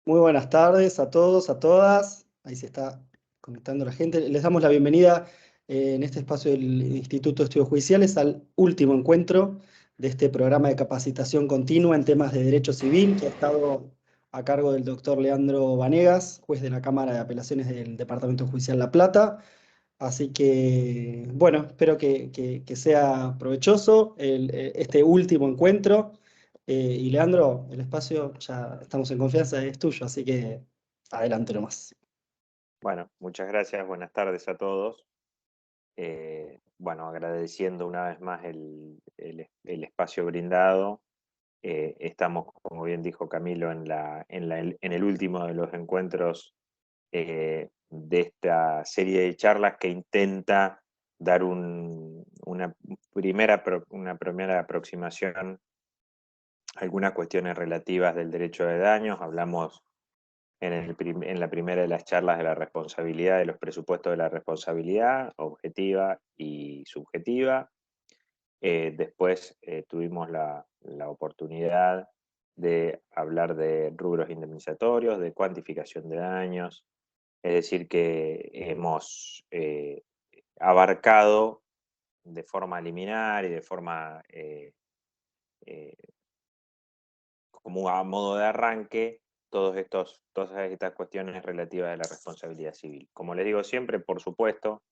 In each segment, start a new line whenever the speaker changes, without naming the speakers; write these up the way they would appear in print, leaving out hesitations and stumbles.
Muy buenas tardes a todos, a todas. Ahí se está conectando la gente. Les damos la bienvenida en este espacio del Instituto de Estudios Judiciales al último encuentro de este programa de capacitación continua en temas de derecho civil que ha estado a cargo del doctor Leandro Vanegas, juez de la Cámara de Apelaciones del Departamento Judicial La Plata. Así que, bueno, espero que sea provechoso este último encuentro. Y Leandro, el espacio, ya estamos en confianza, es tuyo, así que adelante nomás.
Bueno, muchas gracias, buenas tardes a todos. Bueno, agradeciendo una vez más el espacio brindado. Estamos, como bien dijo Camilo, en el último de los encuentros de esta serie de charlas que intenta dar una primera aproximación a algunas cuestiones relativas del derecho de daños. Hablamos en la primera de las charlas de la responsabilidad, de los presupuestos de la responsabilidad objetiva y subjetiva. Después tuvimos la oportunidad de hablar de rubros indemnizatorios, de cuantificación de daños, es decir, que hemos abarcado de forma liminar y de forma eh, como a modo de arranque todas estas cuestiones relativas a la responsabilidad civil. Como les digo siempre, por supuesto,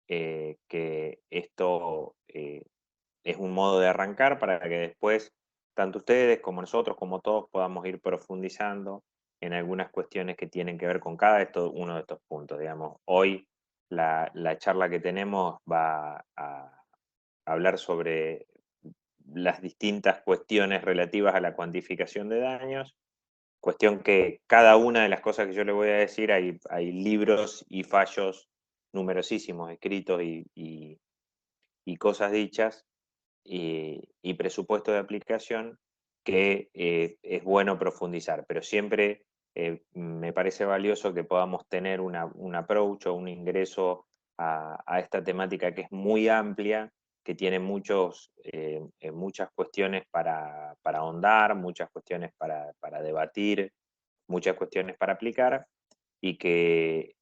que esto es un modo de arrancar para que después, tanto ustedes como nosotros, como todos, podamos ir profundizando en algunas cuestiones que tienen que ver con uno de estos puntos. Digamos, hoy la charla que tenemos va a hablar sobre las distintas cuestiones relativas a la cuantificación de daños, cuestión que cada una de las cosas que yo le voy a decir, hay libros y fallos numerosísimos escritos y cosas dichas y presupuesto de aplicación que es bueno profundizar, pero siempre me parece valioso que podamos tener un approach o un ingreso a esta temática que es muy amplia, que tiene muchas cuestiones para ahondar, muchas cuestiones para debatir, muchas cuestiones para aplicar y que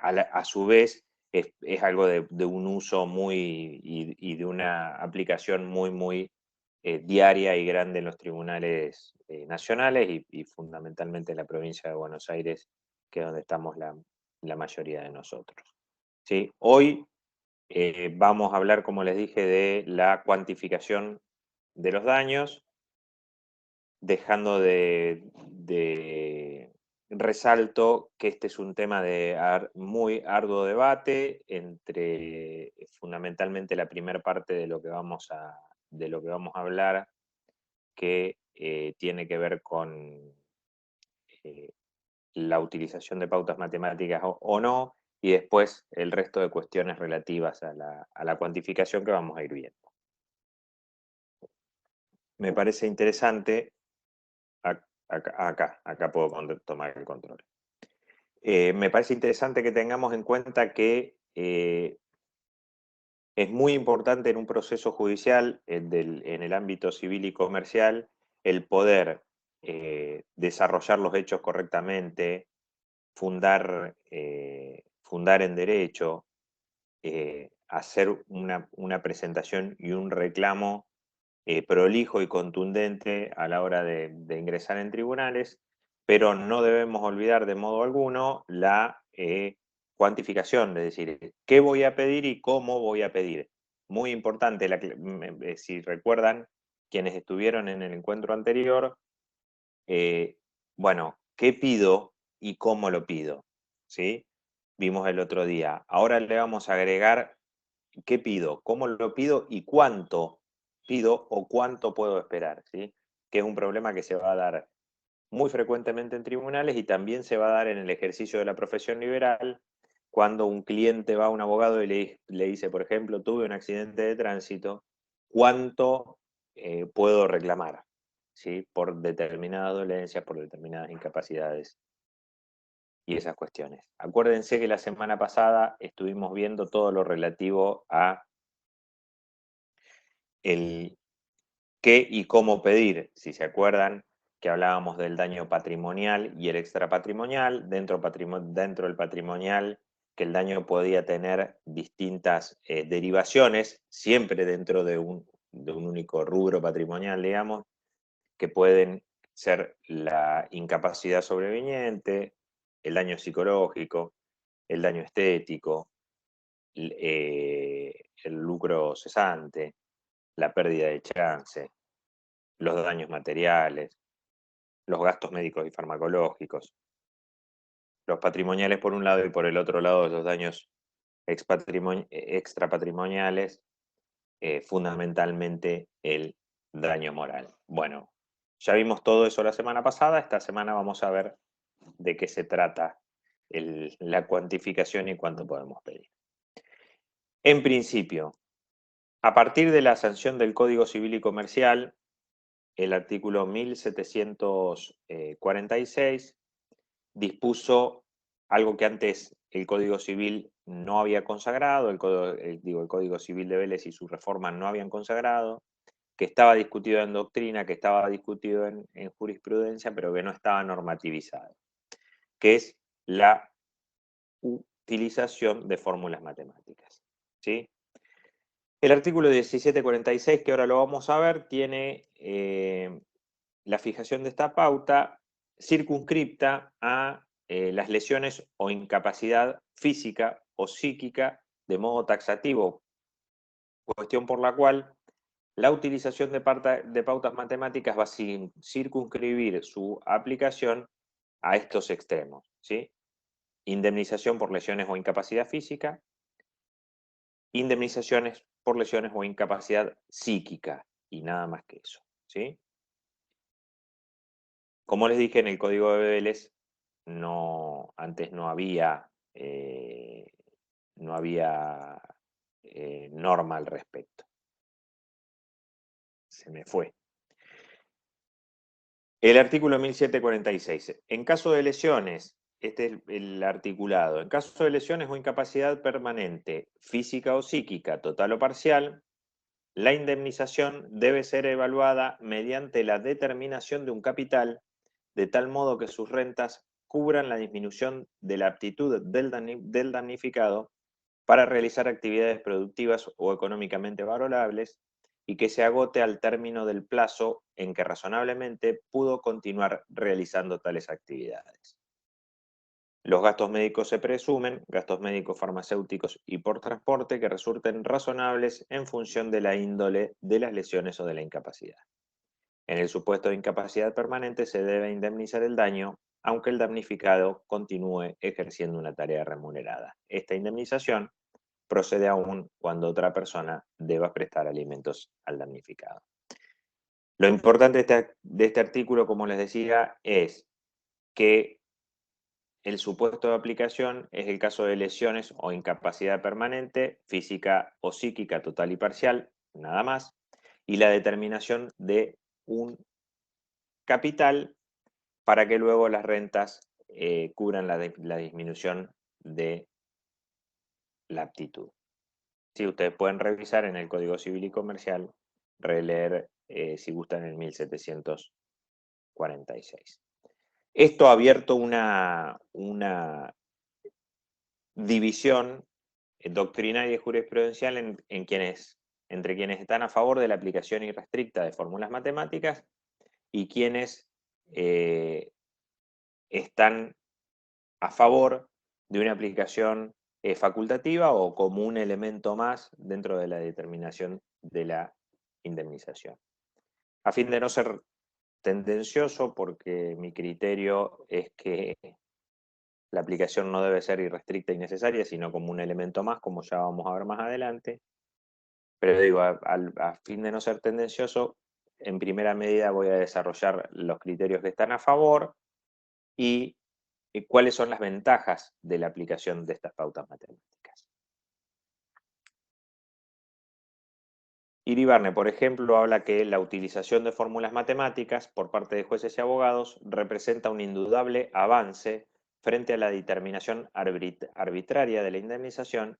a su vez es algo de un uso muy y de una aplicación muy diaria y grande en los tribunales nacionales y fundamentalmente en la provincia de Buenos Aires, que es donde estamos la mayoría de nosotros. ¿Sí? Hoy vamos a hablar, como les dije, de la cuantificación de los daños, dejando resalto que este es un tema de muy arduo debate entre fundamentalmente la primera parte de lo que vamos a hablar, que tiene que ver con eh, la utilización de pautas matemáticas o no, y después el resto de cuestiones relativas a la cuantificación que vamos a ir viendo. Me parece interesante, acá puedo tomar el control. Me parece interesante que tengamos en cuenta que es muy importante en un proceso judicial, en el ámbito civil y comercial, el poder desarrollar los hechos correctamente, fundar en derecho, hacer una presentación y un reclamo prolijo y contundente a la hora de ingresar en tribunales, pero no debemos olvidar de modo alguno la cuantificación, es decir, qué voy a pedir y cómo voy a pedir. Muy importante, si recuerdan quienes estuvieron en el encuentro anterior, bueno, ¿qué pido y cómo lo pido? ¿Sí? Vimos el otro día. Ahora le vamos a agregar qué pido, cómo lo pido y cuánto pido o cuánto puedo esperar, ¿sí? Que es un problema que se va a dar muy frecuentemente en tribunales y también se va a dar en el ejercicio de la profesión liberal cuando un cliente va a un abogado y le dice, por ejemplo, tuve un accidente de tránsito, ¿cuánto puedo reclamar? ¿Sí? Por determinadas dolencias, por determinadas incapacidades y esas cuestiones. Acuérdense que la semana pasada estuvimos viendo todo lo relativo a el qué y cómo pedir. Si se acuerdan, que hablábamos del daño patrimonial y el extrapatrimonial. Dentro del patrimonial, que el daño podía tener distintas derivaciones, siempre dentro de un único rubro patrimonial, digamos, que pueden ser la incapacidad sobreviniente, el daño psicológico, el daño estético, el lucro cesante, la pérdida de chance, los daños materiales, los gastos médicos y farmacológicos, los patrimoniales por un lado y por el otro lado los daños extrapatrimoniales, fundamentalmente el daño moral. Bueno, ya vimos todo eso la semana pasada, esta semana vamos a ver de qué se trata la cuantificación y cuánto podemos pedir. En principio, a partir de la sanción del Código Civil y Comercial, el artículo 1746 dispuso algo que antes el Código Civil no había consagrado, el Código Civil de Vélez y su reforma no habían consagrado, que estaba discutido en doctrina, que estaba discutido en jurisprudencia, pero que no estaba normativizado, que es la utilización de fórmulas matemáticas, ¿sí? El artículo 1746, que ahora lo vamos a ver, tiene la fijación de esta pauta circunscripta a las lesiones o incapacidad física o psíquica de modo taxativo, cuestión por la cual la utilización de pautas matemáticas va a circunscribir su aplicación a estos extremos, ¿sí? Indemnización por lesiones o incapacidad física, indemnizaciones por lesiones o incapacidad psíquica, y nada más que eso, ¿sí? Como les dije, en el Código de Vélez antes no había norma al respecto. Se me fue. El artículo 1746. En caso de lesiones, este es el articulado, en caso de lesiones o incapacidad permanente, física o psíquica, total o parcial, la indemnización debe ser evaluada mediante la determinación de un capital, de tal modo que sus rentas cubran la disminución de la aptitud del damnificado para realizar actividades productivas o económicamente valorables y que se agote al término del plazo en que razonablemente pudo continuar realizando tales actividades. Los gastos médicos se presumen, gastos médicos farmacéuticos y por transporte, que resulten razonables en función de la índole de las lesiones o de la incapacidad. En el supuesto de incapacidad permanente se debe indemnizar el daño, aunque el damnificado continúe ejerciendo una tarea remunerada. Esta indemnización procede aún cuando otra persona deba prestar alimentos al damnificado. Lo importante de este artículo, como les decía, es que el supuesto de aplicación es el caso de lesiones o incapacidad permanente, física o psíquica total y parcial, nada más, y la determinación de un capital para que luego las rentas cubran la disminución de la aptitud. Sí, ustedes pueden revisar en el Código Civil y Comercial, releer si gustan el 1746. Esto ha abierto una división doctrinaria y jurisprudencial entre quienes están a favor de la aplicación irrestricta de fórmulas matemáticas y quienes están a favor de una aplicación facultativa o como un elemento más dentro de la determinación de la indemnización. A fin de no ser tendencioso, porque mi criterio es que la aplicación no debe ser irrestricta y necesaria, sino como un elemento más, como ya vamos a ver más adelante. Pero digo, a fin de no ser tendencioso, en primera medida voy a desarrollar los criterios que están a favor y cuáles son las ventajas de la aplicación de estas pautas matemáticas. Iribarne, por ejemplo, habla que la utilización de fórmulas matemáticas por parte de jueces y abogados representa un indudable avance frente a la determinación arbitraria de la indemnización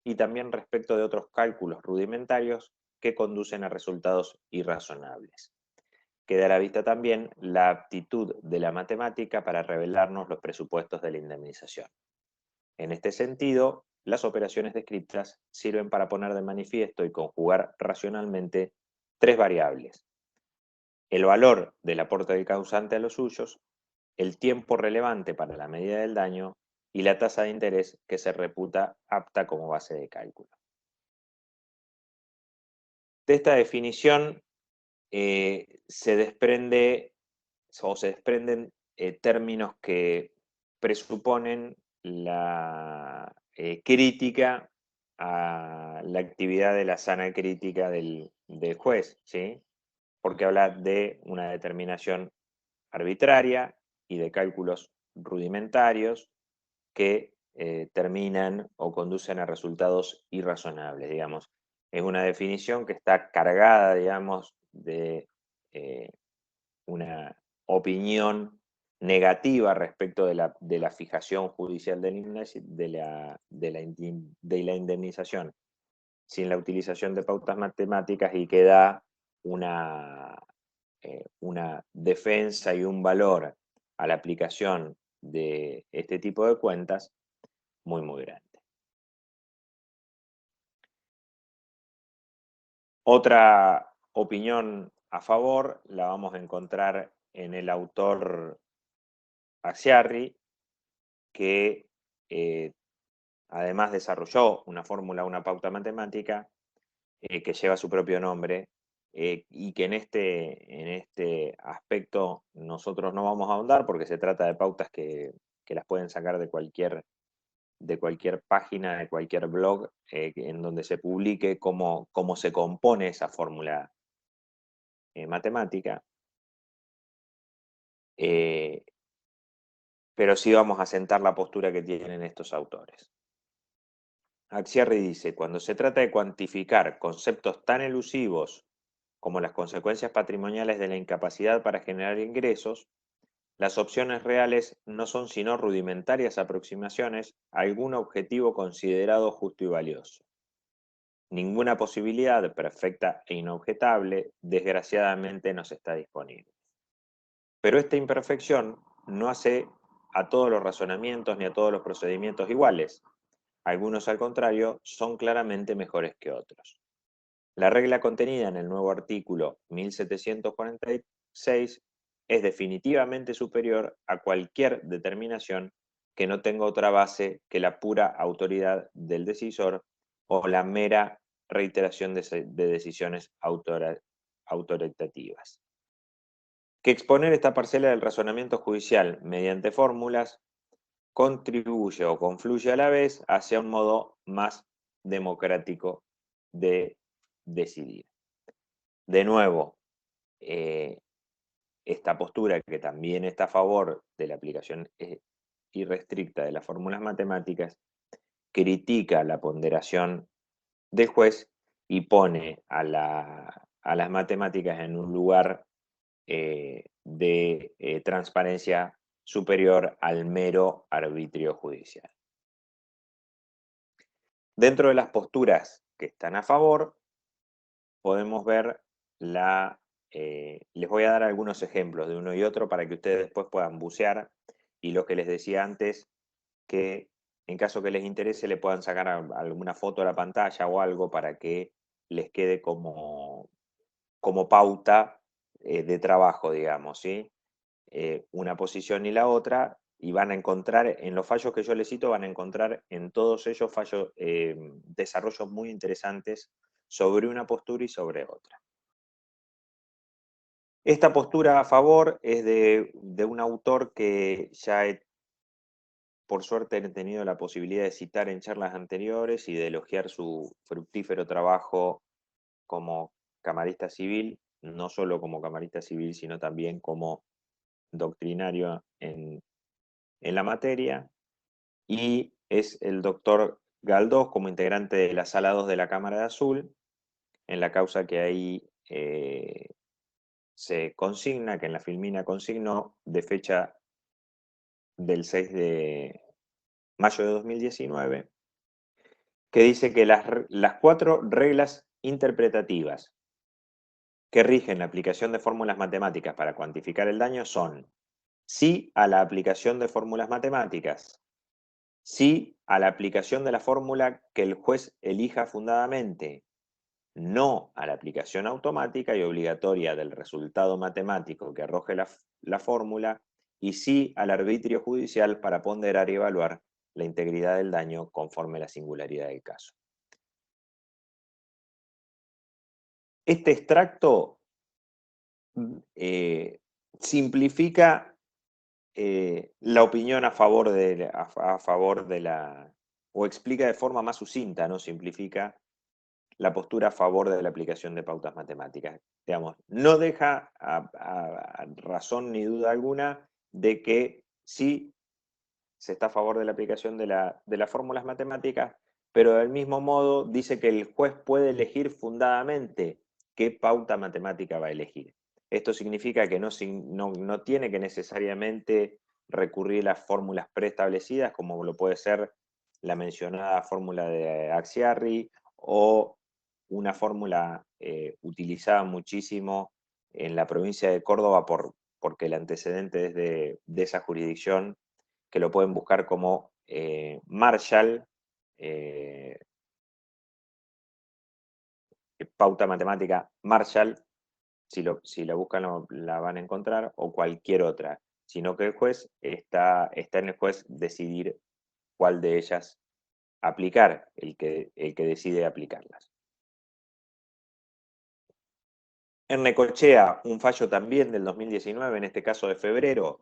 y también respecto de otros cálculos rudimentarios que conducen a resultados irrazonables. queda a la vista también la aptitud de la matemática para revelarnos los presupuestos de la indemnización. En este sentido, las operaciones descritas sirven para poner de manifiesto y conjugar racionalmente tres variables: el valor del aporte del causante a los suyos, el tiempo relevante para la medida del daño y la tasa de interés que se reputa apta como base de cálculo. De esta definición se desprenden términos que presuponen la crítica a la actividad de la sana crítica del juez, ¿sí? Porque habla de una determinación arbitraria y de cálculos rudimentarios que terminan o conducen a resultados irrazonables, digamos. Es una definición que está cargada, digamos, de una opinión negativa respecto de la fijación judicial de la indemnización sin la utilización de pautas matemáticas, y que da una defensa y un valor a la aplicación de este tipo de cuentas muy, muy grande. Otra opinión a favor la vamos a encontrar en el autor Axiarri, que además desarrolló una fórmula, una pauta matemática que lleva su propio nombre, y que en este aspecto nosotros no vamos a ahondar porque se trata de pautas que las pueden sacar de cualquier página, de cualquier blog en donde se publique cómo se compone esa fórmula matemática. Pero sí vamos a sentar la postura que tienen estos autores. Axiarri dice: cuando se trata de cuantificar conceptos tan elusivos como las consecuencias patrimoniales de la incapacidad para generar ingresos, las opciones reales no son sino rudimentarias aproximaciones a algún objetivo considerado justo y valioso. Ninguna posibilidad perfecta e inobjetable, desgraciadamente, nos está disponible. Pero esta imperfección no hace a todos los razonamientos ni a todos los procedimientos iguales. Algunos, al contrario, son claramente mejores que otros. La regla contenida en el nuevo artículo 1746 es definitivamente superior a cualquier determinación que no tenga otra base que la pura autoridad del decisor o la mera reiteración de decisiones autoritativas. Que exponer esta parcela del razonamiento judicial mediante fórmulas contribuye o confluye a la vez hacia un modo más democrático de decidir. De nuevo, esta postura, que también está a favor de la aplicación irrestricta de las fórmulas matemáticas, critica la ponderación del juez y pone a las matemáticas en un lugar de transparencia superior al mero arbitrio judicial. Dentro de las posturas que están a favor, podemos ver les voy a dar algunos ejemplos de uno y otro para que ustedes después puedan bucear, y lo que les decía antes, que en caso que les interese le puedan sacar alguna foto a la pantalla o algo para que les quede como pauta de trabajo, digamos, ¿sí? Una posición y la otra, y van a encontrar, en los fallos que yo les cito, van a encontrar en todos ellos desarrollos muy interesantes sobre una postura y sobre otra. Esta postura a favor es de un autor que ya por suerte he tenido la posibilidad de citar en charlas anteriores y de elogiar su fructífero trabajo como camarista civil, no solo como camarista civil, sino también como doctrinario en la materia, y es el doctor Galdós, como integrante de la Sala 2 de la Cámara de Azul, en la causa que ahí se consigna, que en la filmina consignó, de fecha del 6 de mayo de 2019, que dice que las 4 reglas interpretativas que rigen la aplicación de fórmulas matemáticas para cuantificar el daño son: sí a la aplicación de fórmulas matemáticas, sí a la aplicación de la fórmula que el juez elija fundadamente, no a la aplicación automática y obligatoria del resultado matemático que arroje la fórmula, y sí al arbitrio judicial para ponderar y evaluar la integridad del daño conforme a la singularidad del caso. Este extracto simplifica la opinión a favor de la, o explica de forma más sucinta, no simplifica la postura a favor de la aplicación de pautas matemáticas. Digamos, no deja a razón ni duda alguna de que sí se está a favor de la aplicación de las fórmulas matemáticas, pero del mismo modo dice que el juez puede elegir fundadamente qué pauta matemática va a elegir. Esto significa que no tiene que necesariamente recurrir a las fórmulas preestablecidas, como lo puede ser la mencionada fórmula de Axiarri o una fórmula utilizada muchísimo en la provincia de Córdoba porque el antecedente es de esa jurisdicción, que lo pueden buscar como Marshall, pauta matemática Marshall, si la buscan la van a encontrar, o cualquier otra, sino que el juez está en el juez decidir cuál de ellas aplicar, el que decide aplicarlas. En Necochea, un fallo también del 2019, en este caso de febrero,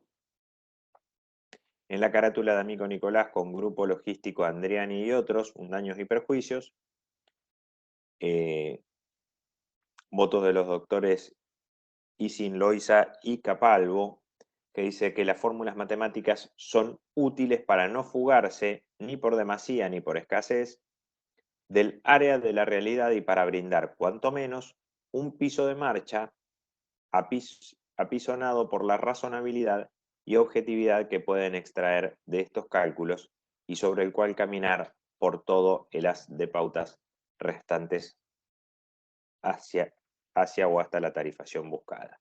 en la carátula de Amico Nicolás con Grupo Logístico Andriani y otros, un daños y perjuicios, votos de los doctores Isin, Loiza y Capalvo, que dice que las fórmulas matemáticas son útiles para no fugarse, ni por demasía ni por escasez, del área de la realidad y para brindar, cuanto menos, un piso de marcha apisonado por la razonabilidad y objetividad que pueden extraer de estos cálculos y sobre el cual caminar por todo el haz de pautas restantes hacia o hasta la tarifación buscada.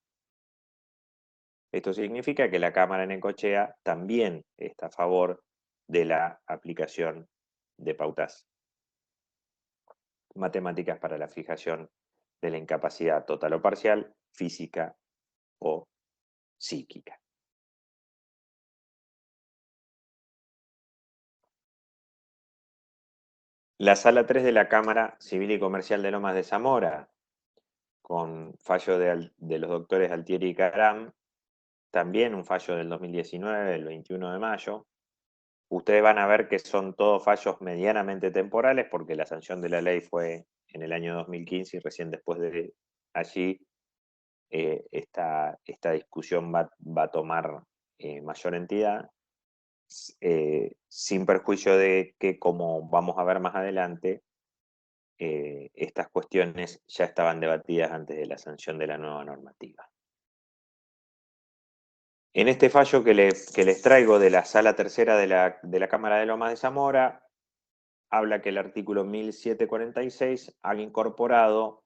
Esto significa que la Cámara en Necochea también está a favor de la aplicación de pautas matemáticas para la fijación de la incapacidad total o parcial, física o psíquica. La Sala 3 de la Cámara Civil y Comercial de Lomas de Zamora, con fallo de los doctores Altieri y Caram, también un fallo del 2019, el 21 de mayo. Ustedes van a ver que son todos fallos medianamente temporales porque la sanción de la ley fue en el año 2015 y recién después de allí esta discusión va a tomar mayor entidad, sin perjuicio de que, como vamos a ver más adelante, estas cuestiones ya estaban debatidas antes de la sanción de la nueva normativa. En este fallo que les traigo de la Sala Tercera de la Cámara de Lomas de Zamora, habla que el artículo 1746 ha incorporado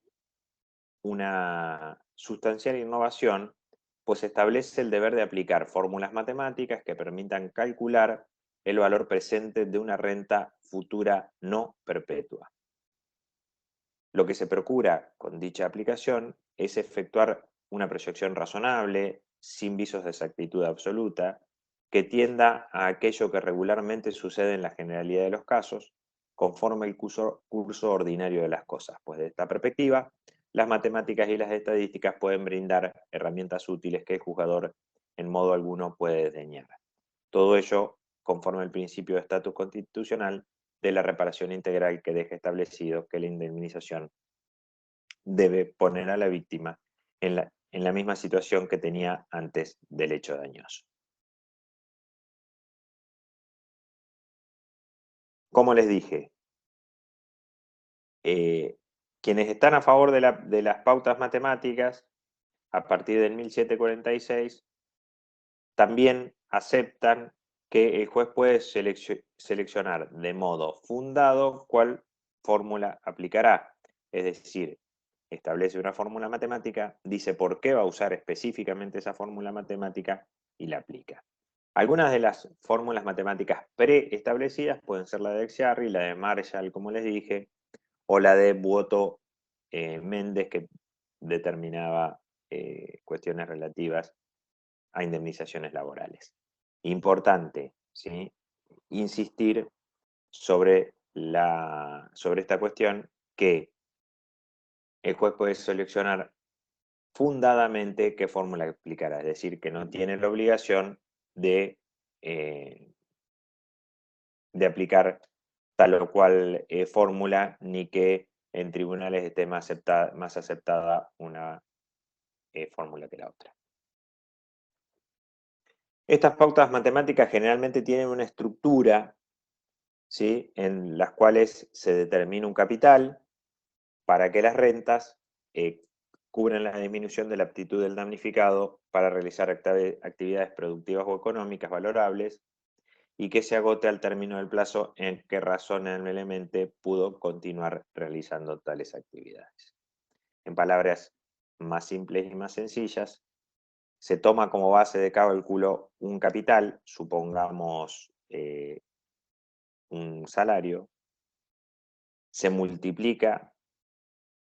una sustancial innovación, pues establece el deber de aplicar fórmulas matemáticas que permitan calcular el valor presente de una renta futura no perpetua. Lo que se procura con dicha aplicación es efectuar una proyección razonable, sin visos de exactitud absoluta, que tienda a aquello que regularmente sucede en la generalidad de los casos, conforme el curso ordinario de las cosas, pues de esta perspectiva, las matemáticas y las estadísticas pueden brindar herramientas útiles que el juzgador en modo alguno puede desdeñar. Todo ello conforme al principio de estatus constitucional de la reparación integral, que deja establecido que la indemnización debe poner a la víctima en la misma situación que tenía antes del hecho dañoso. Como les dije, quienes están a favor de las pautas matemáticas, a partir del 1746, también aceptan que el juez puede seleccionar de modo fundado cuál fórmula aplicará. Es decir, establece una fórmula matemática, dice por qué va a usar específicamente esa fórmula matemática y la aplica. Algunas de las fórmulas matemáticas preestablecidas pueden ser la de Exarry, la de Marshall, como les dije, o la de Buoto Méndez, que determinaba cuestiones relativas a indemnizaciones laborales. Importante, ¿sí?, insistir sobre esta cuestión, que el juez puede seleccionar fundadamente qué fórmula aplicará, es decir, que no tiene la obligación de aplicar tal o cual fórmula, ni que en tribunales esté más aceptada una fórmula que la otra. Estas pautas matemáticas generalmente tienen una estructura, ¿sí?, en las cuales se determina un capital para que las rentas cubran la disminución de la aptitud del damnificado para realizar actividades productivas o económicas valorables, y que se agote al término del plazo en que razonablemente pudo continuar realizando tales actividades. En palabras más simples y más sencillas, se toma como base de cálculo un capital, supongamos un salario, se multiplica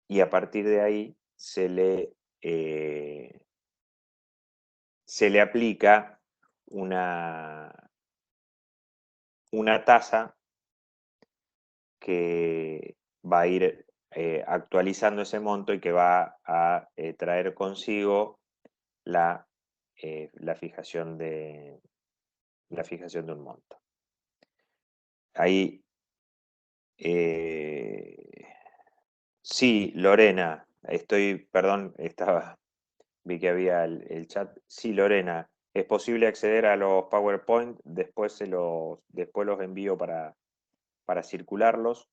y a partir de ahí se le aplica una tasa que va a ir actualizando ese monto y que va a traer consigo la fijación de un monto. Ahí, sí, Lorena, perdón, vi que había el chat. Sí, Lorena, es posible acceder a los PowerPoint, después los envío para circularlos.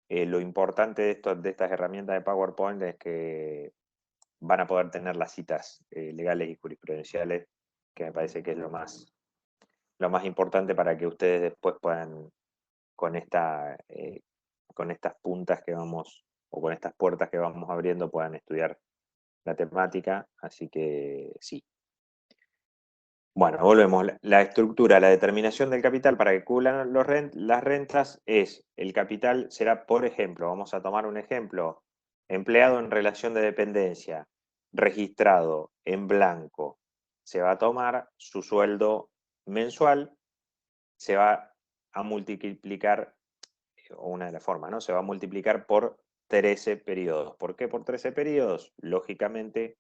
Lo importante de estas herramientas de PowerPoint es que van a poder tener las citas legales y jurisprudenciales, que me parece que es lo más importante para que ustedes después puedan, con estas puntas que vamos, o con estas puertas que vamos abriendo, puedan estudiar la temática. Así que sí. Bueno, volvemos. La estructura, la determinación del capital para que cubran las rentas es: el capital será, por ejemplo, vamos a tomar un ejemplo, empleado en relación de dependencia, registrado en blanco, se va a tomar su sueldo mensual, se va a multiplicar, o una de las formas, ¿no? Se va a multiplicar por 13 periodos. ¿Por qué por 13 periodos? Lógicamente,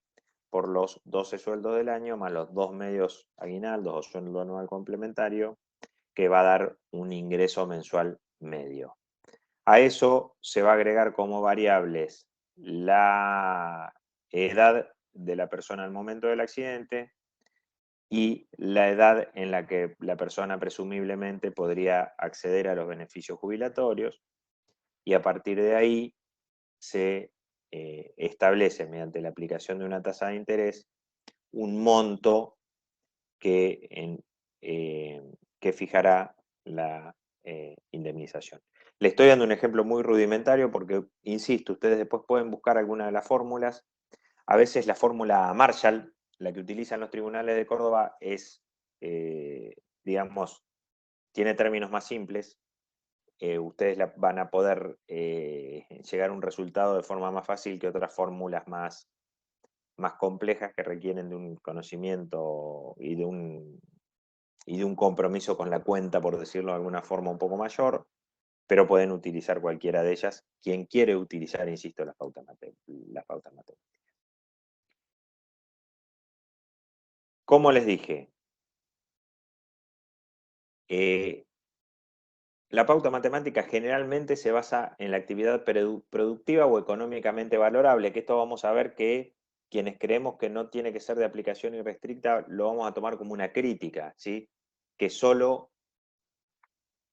por los 12 sueldos del año más los 2 medios aguinaldos o sueldo anual complementario, que va a dar un ingreso mensual medio. A eso se va a agregar como variables la edad de la persona al momento del accidente y la edad en la que la persona presumiblemente podría acceder a los beneficios jubilatorios, y a partir de ahí se establece, mediante la aplicación de una tasa de interés, un monto que fijará la indemnización. Le estoy dando un ejemplo muy rudimentario porque, insisto, ustedes después pueden buscar alguna de las fórmulas. A veces la fórmula Marshall, la que utilizan los tribunales de Córdoba, es, digamos, tiene términos más simples. Ustedes van a poder llegar a un resultado de forma más fácil que otras fórmulas más complejas, que requieren de un conocimiento y de un compromiso con la cuenta, por decirlo de alguna forma, un poco mayor, pero pueden utilizar cualquiera de ellas, quien quiere utilizar, insisto, las pautas matemáticas. Como les dije, la pauta matemática generalmente se basa en la actividad productiva o económicamente valorable, que esto vamos a ver que quienes creemos que no tiene que ser de aplicación irrestricta lo vamos a tomar como una crítica, ¿sí?, que solo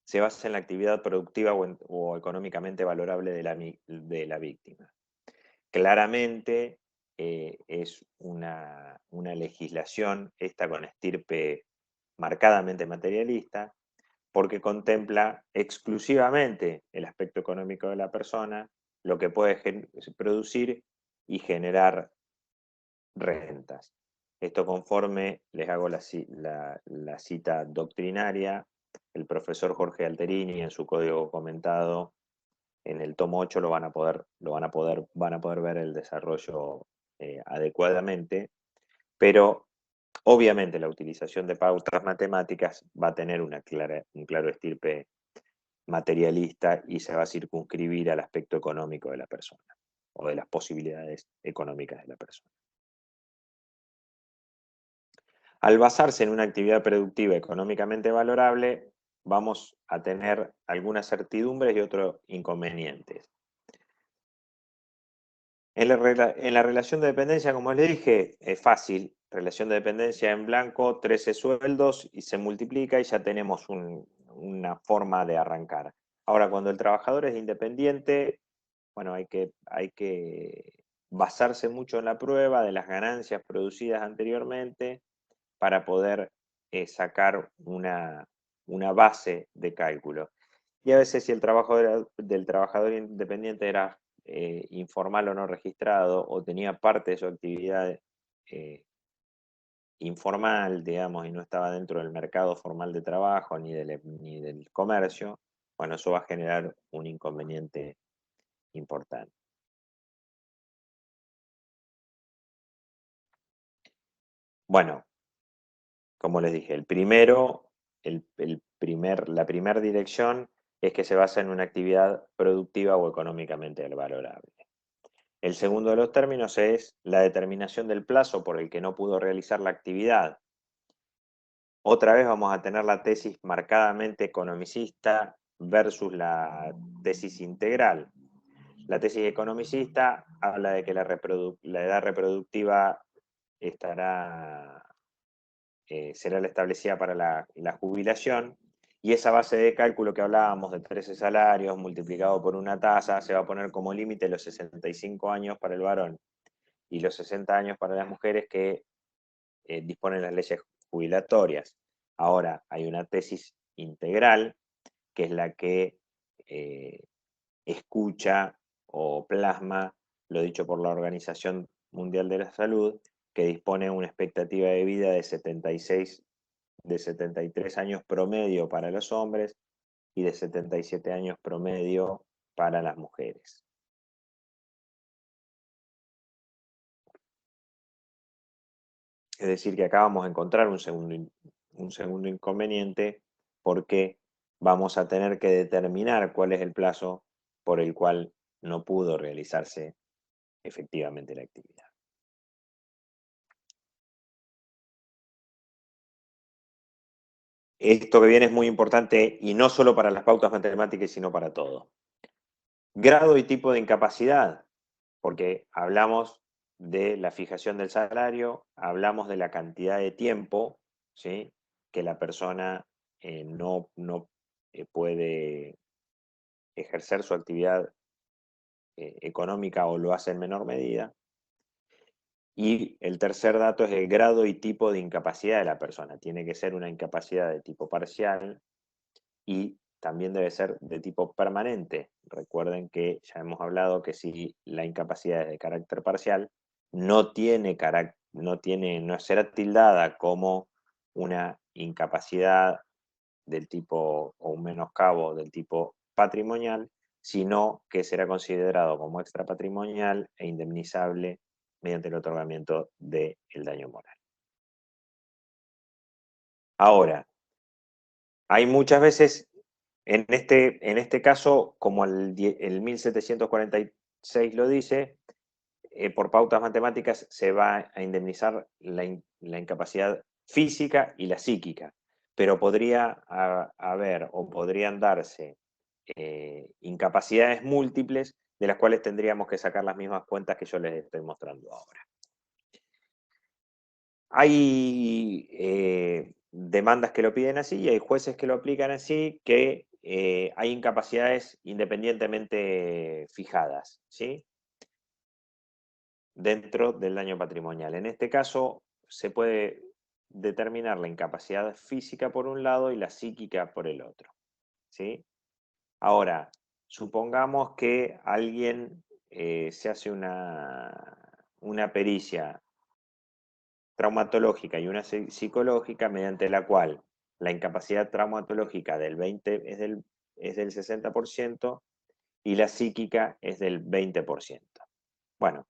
se basa en la actividad productiva o económicamente valorable de la víctima. Claramente es una legislación esta con estirpe marcadamente materialista, porque contempla exclusivamente el aspecto económico de la persona lo que puede producir y generar rentas. Esto conforme, les hago la cita doctrinaria, el profesor Jorge Alterini en su código comentado en el tomo 8 van a poder ver el desarrollo adecuadamente, pero obviamente la utilización de pautas matemáticas va a tener un claro estirpe materialista y se va a circunscribir al aspecto económico de la persona o de las posibilidades económicas de la persona. Al basarse en una actividad productiva económicamente valorable, vamos a tener algunas certidumbres y otros inconvenientes. En la relación de dependencia, como les dije, es fácil. Relación de dependencia en blanco, 13 sueldos y se multiplica y ya tenemos una forma de arrancar. Ahora, cuando el trabajador es independiente, bueno, hay que basarse mucho en la prueba de las ganancias producidas anteriormente para poder sacar una base de cálculo. Y a veces si el trabajo del trabajador independiente era informal o no registrado, o tenía parte de su actividad informal, digamos, y no estaba dentro del mercado formal de trabajo ni del comercio, bueno, eso va a generar un inconveniente importante. Bueno, como les dije, la primera dirección es que se basa en una actividad productiva o económicamente valorable. El segundo de los términos es la determinación del plazo por el que no pudo realizar la actividad. Otra vez vamos a tener la tesis marcadamente economicista versus la tesis integral. La tesis economicista habla de que la edad reproductiva será la establecida para la jubilación, y esa base de cálculo que hablábamos de 13 salarios multiplicado por una tasa se va a poner como límite los 65 años para el varón y los 60 años para las mujeres que disponen las leyes jubilatorias. Ahora, hay una tesis integral, que es la que escucha o plasma lo dicho por la Organización Mundial de la Salud, que dispone una expectativa de vida de 73 años promedio para los hombres y de 77 años promedio para las mujeres. Es decir, que acá vamos a encontrar un segundo inconveniente, porque vamos a tener que determinar cuál es el plazo por el cual no pudo realizarse efectivamente la actividad. Esto que viene es muy importante y no solo para las pautas matemáticas, sino para todo. Grado y tipo de incapacidad, porque hablamos de la fijación del salario, hablamos de la cantidad de tiempo, ¿sí?, que la persona no puede ejercer su actividad económica o lo hace en menor medida. Y el tercer dato es el grado y tipo de incapacidad de la persona. Tiene que ser una incapacidad de tipo parcial y también debe ser de tipo permanente. Recuerden que ya hemos hablado que si la incapacidad es de carácter parcial, no será tildada como una incapacidad del tipo o un menoscabo del tipo patrimonial, sino que será considerado como extrapatrimonial e indemnizable mediante el otorgamiento del daño moral. Ahora, hay muchas veces, en este caso, como el 1746 lo dice, por pautas matemáticas se va a indemnizar la incapacidad física y la psíquica, pero podría haber o podrían darse incapacidades múltiples de las cuales tendríamos que sacar las mismas cuentas que yo les estoy mostrando ahora. Hay demandas que lo piden así y hay jueces que lo aplican así, que hay incapacidades independientemente fijadas, ¿sí?, dentro del daño patrimonial. En este caso se puede determinar la incapacidad física por un lado y la psíquica por el otro, ¿sí? Ahora, supongamos que alguien se hace una pericia traumatológica y una psicológica mediante la cual la incapacidad traumatológica del 20 es del 60% y la psíquica es del 20%. Bueno,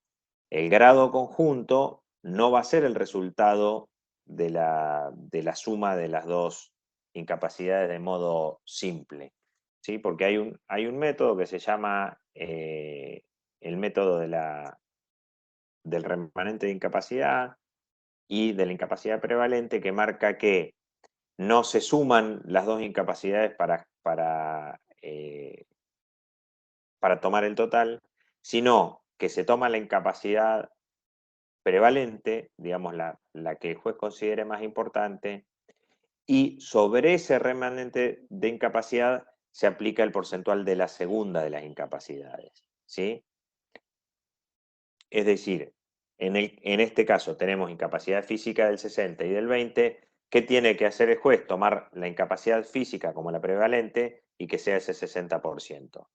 el grado conjunto no va a ser el resultado de la suma de las dos incapacidades de modo simple, ¿sí? Porque hay un método que se llama el método del remanente de incapacidad y de la incapacidad prevalente, que marca que no se suman las dos incapacidades para tomar el total, sino que se toma la incapacidad prevalente, digamos la que el juez considere más importante, y sobre ese remanente de incapacidad se aplica el porcentual de la segunda de las incapacidades, ¿sí? Es decir, en este caso tenemos incapacidad física del 60 y del 20, ¿qué tiene que hacer el juez? Tomar la incapacidad física como la prevalente y que sea ese 60%.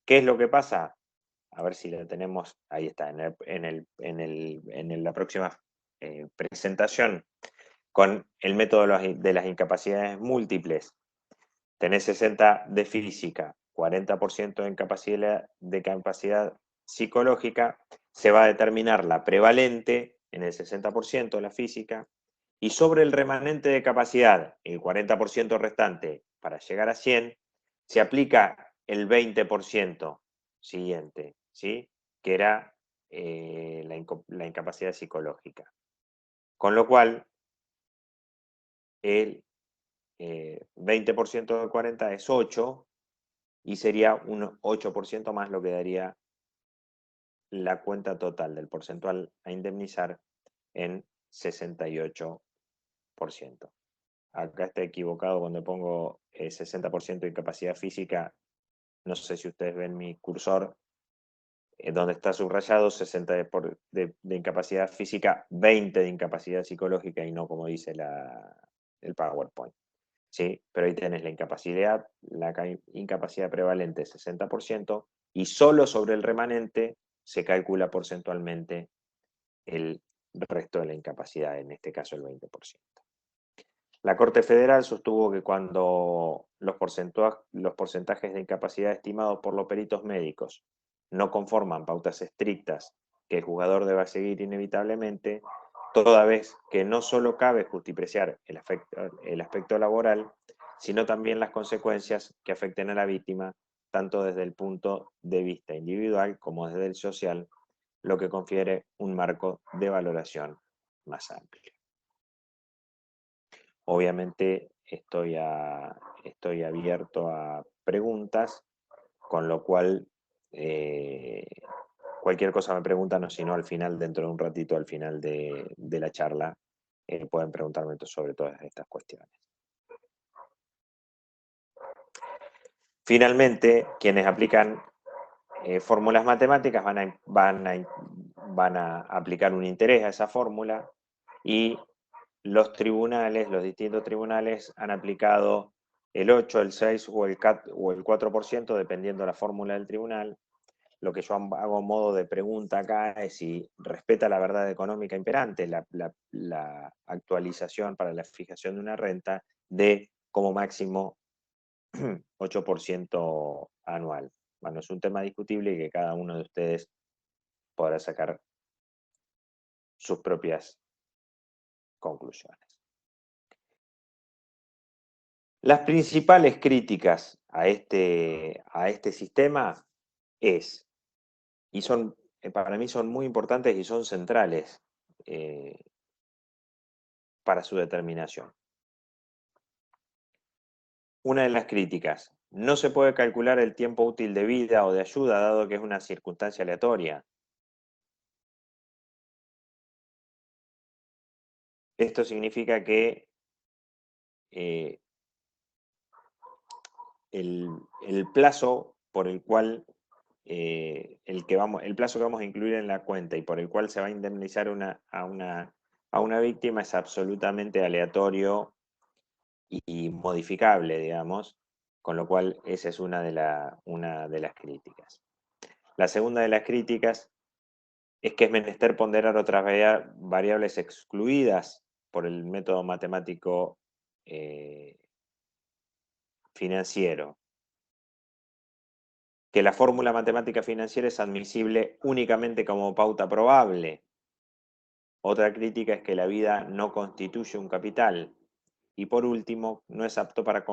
¿Qué es lo que pasa? A ver si la tenemos, ahí está, en la próxima presentación, con el método de las incapacidades múltiples. Tenés 60 de física, 40% de capacidad psicológica, se va a determinar la prevalente en el 60% de la física, y sobre el remanente de capacidad, el 40% restante, para llegar a 100, se aplica el 20% siguiente, ¿sí? Que era la incapacidad psicológica. Con lo cual, el 20% de 40 es 8, y sería un 8% más lo que daría la cuenta total del porcentual a indemnizar en 68%. Acá está equivocado cuando pongo 60% de incapacidad física. No sé si ustedes ven mi cursor, donde está subrayado 60 de incapacidad física, 20 de incapacidad psicológica y no como dice el PowerPoint. ¿Sí? Pero ahí tenés la incapacidad prevalente 60%, y solo sobre el remanente se calcula porcentualmente el resto de la incapacidad, en este caso el 20%. La Corte Federal sostuvo que cuando los porcentajes de incapacidad estimados por los peritos médicos no conforman pautas estrictas que el jugador deba seguir inevitablemente, toda vez que no solo cabe justipreciar el aspecto laboral, sino también las consecuencias que afecten a la víctima, tanto desde el punto de vista individual como desde el social, lo que confiere un marco de valoración más amplio. Obviamente estoy abierto a preguntas, con lo cual cualquier cosa me preguntan, o si no al final, dentro de un ratito, al final de la charla, pueden preguntarme sobre todas estas cuestiones. Finalmente, quienes aplican fórmulas matemáticas van a aplicar un interés a esa fórmula, y los distintos tribunales han aplicado el 8, el 6 o el 4%, dependiendo de la fórmula del tribunal. Lo que yo hago modo de pregunta acá es si respeta la verdad económica imperante, la actualización para la fijación de una renta de como máximo 8% anual. Bueno, es un tema discutible y que cada uno de ustedes podrá sacar sus propias conclusiones. Las principales críticas a este sistema para mí son muy importantes y son centrales para su determinación. Una de las críticas: no se puede calcular el tiempo útil de vida o de ayuda, dado que es una circunstancia aleatoria. Esto significa que el plazo por el cual el plazo que vamos a incluir en la cuenta y por el cual se va a indemnizar a una víctima es absolutamente aleatorio y modificable, digamos, Con lo cual, esa es una de las críticas. La segunda de las críticas es que es menester ponderar otras variables excluidas por el método matemático financiero, que la fórmula matemática financiera es admisible únicamente como pauta probable. Otra crítica es que la vida no constituye un capital. Y por último, no es apto para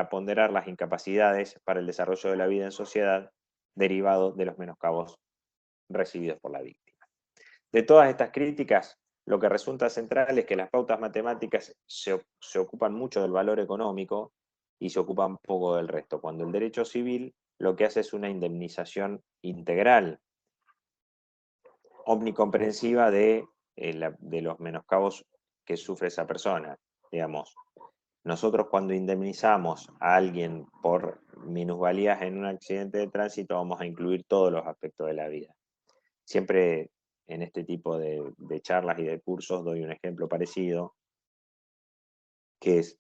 ponderar las incapacidades para el desarrollo de la vida en sociedad derivado de los menoscabos recibidos por la víctima. De todas estas críticas, lo que resulta central es que las pautas matemáticas se ocupan mucho del valor económico y se ocupan poco del resto, cuando el derecho civil lo que hace es una indemnización integral, omnicomprensiva de los menoscabos que sufre esa persona. Digamos, nosotros cuando indemnizamos a alguien por minusvalías en un accidente de tránsito vamos a incluir todos los aspectos de la vida. Siempre en este tipo de charlas y de cursos doy un ejemplo parecido, que es